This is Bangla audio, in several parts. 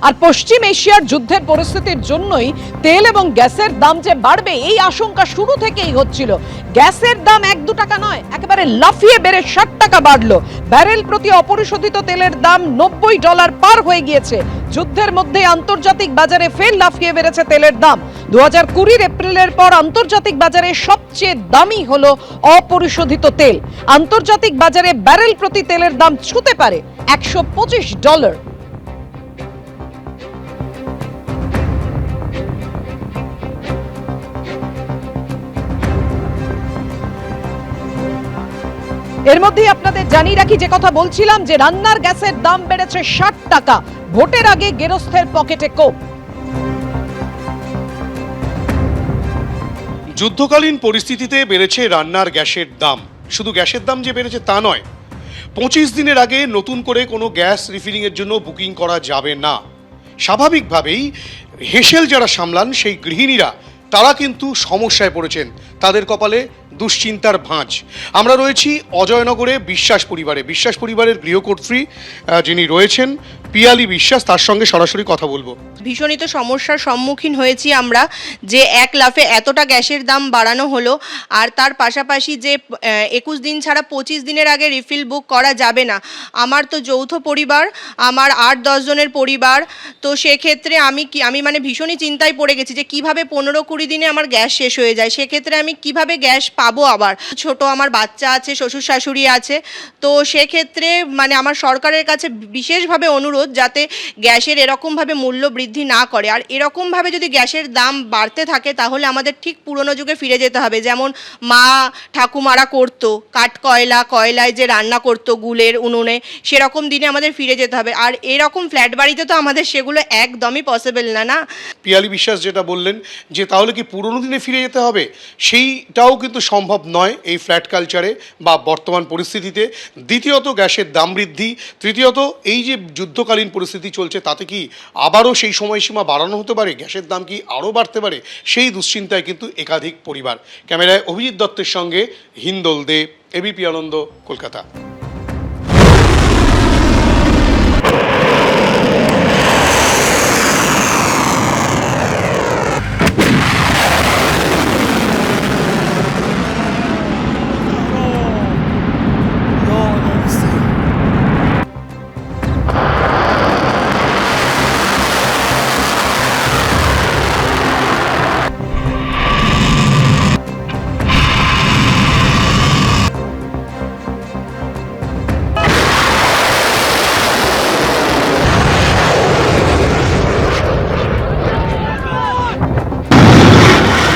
আর পশ্চিম এশিয়ার যুদ্ধের পরিস্থিতির জন্যই তেল এবং গ্যাসের দাম যে বাড়বে এই আশঙ্কা শুরু থেকেই হচ্ছিল। গ্যাসের দাম 1-2 টাকা নয়, একেবারে লাফিয়ে বেড়ে 60 টাকা বাড়লো। ব্যারেল প্রতি অপরিশোধিত তেলের দাম $90 পার হয়ে গিয়েছে। যুদ্ধের মধ্যে আন্তর্জাতিক বাজারে ফের লাফিয়ে বেড়েছে তেলের দাম। 2020 এপ্রিলের পর আন্তর্জাতিক বাজারে সবচেয়ে দামি হলো অপরিশোধিত তেল। আন্তর্জাতিক বাজারে ব্যারেল প্রতি তেলের দাম ছুঁতে পারে $125। এর মধ্যেই আপনাদের জানিয়ে রাখি, যে কথা বলছিলাম, যে রান্নার গ্যাসের দাম বেড়েছে 60 টাকা। ভোটের আগে গেরস্থের পকেটে কোপ। যুদ্ধকালীন পরিস্থিতিতে বেড়েছে রান্নার গ্যাসের দাম। শুধু গ্যাসের দাম যে বেড়েছে তা নয়, 25 দিনের আগে নতুন করে কোনো গ্যাস রিফিলিংয়ের জন্য বুকিং করা যাবে না। স্বাভাবিকভাবেই হেসেল যারা সামলান সেই গৃহিণীরা তারা কিন্তু সমস্যায় পড়েছেন। তাদের কপালে দুশ্চিন্তার ভাঁজ। আমরা রয়েছি অজয়নগরে বিশ্বাস পরিবারের গৃহকর্ত্রী যিনি রয়েছেন পিয়ালি বিশ্বাস, তার সঙ্গে সরাসরি কথা বলবো। ভীষণই তো সমস্যার সম্মুখীন হয়েছি আমরা, যে এক লাফে এতটা গ্যাসের দাম বাড়ানো হলো। আর তার পাশাপাশি যে 21 দিন ছাড়া 25 দিনের আগে রিফিল বুক করা যাবে না। আমার তো যৌথ পরিবার, আমার 8-10 জনের পরিবার। তো সেক্ষেত্রে আমি মানে ভীষণই চিন্তায় পড়ে গেছি যে কিভাবে 15-20 দিনে আমার গ্যাস শেষ হয়ে যায়। সেক্ষেত্রে আমি কিভাবে গ্যাস পাবো। আবার ছোট আমার বাচ্চা আছে, শ্বশুর শাশুড়ি আছে। তো সেক্ষেত্রে মানে আমার সরকারের কাছে বিশেষভাবে অনুরোধ, যাতে গ্যাসের এরকমভাবে মূল্য বৃদ্ধি না করে। আর এরকমভাবে যদি গ্যাসের দাম বাড়তে থাকে তাহলে আমাদের ঠিক পুরনো যুগে ফিরে যেতে হবে, যেমন মা ঠাকুমারা করতো, কয়লায় যে রান্না করতো গুলের উনুনে, সেরকম দিনে আমাদের ফিরে যেতে হবে। আর এরকম ফ্ল্যাট বাড়িতে তো আমাদের সেগুলো একদমই পসিবল না। পিয়ালি বিশ্বাস যেটা বললেন যে তাহলে কি পুরনো দিনে ফিরে যেতে হবে, সেইটাও কিন্তু সম্ভব নয় এই ফ্ল্যাট কালচারে বা বর্তমান পরিস্থিতিতে। দ্বিতীয়ত গ্যাসের দাম বৃদ্ধি, তৃতীয়ত এই যে যুদ্ধকালীন পরিস্থিতি চলছে তাতে কি আবারও সেই সময়সীমা বাড়ানো হতে পারে, গ্যাসের দাম কি আরও বাড়তে পারে, সেই দুশ্চিন্তায় কিন্তু একাধিক পরিবার। ক্যামেরায় অভিজিৎ দত্তের সঙ্গে হিন্দোল দে, এবিপি আনন্দ, কলকাতা।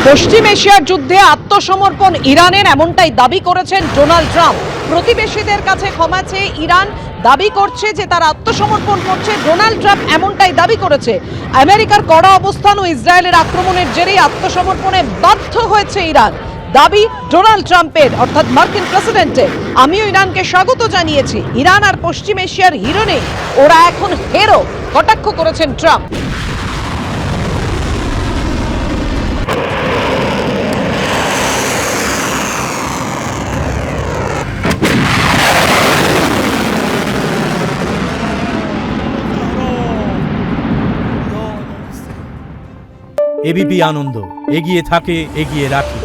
পশ্চিম এশিয়ার যুদ্ধে আত্মসমর্পণ ইরানের, এমনটাই দাবি করেছেন ডোনাল্ড ট্রাম্প। প্রতিবেশীদের কাছে ক্ষমা চেয়ে ইরান দাবি করছে যে তারা আত্মসমর্পণ করছে। ডোনাল্ড ট্রাম্প এমনটাই দাবি করেছে। আমেরিকার কড়া অবস্থান ও ইসরায়েলের আক্রমণের জেরেই আত্মসমর্পণে বাধ্য হয়েছে ইরান। দাবি ডোনাল্ড ট্রাম্পের, অর্থাৎ মার্কিন প্রেসিডেন্টের। আমিও ইরানকে স্বাগত জানিয়েছি। ইরান আর পশ্চিম এশিয়ার হিরো নেই, ওরা এখন হেরো, কটাক্ষ করেছেন ট্রাম্প। এবিপি আনন্দ, এগিয়ে থাকে, এগিয়ে রাখে।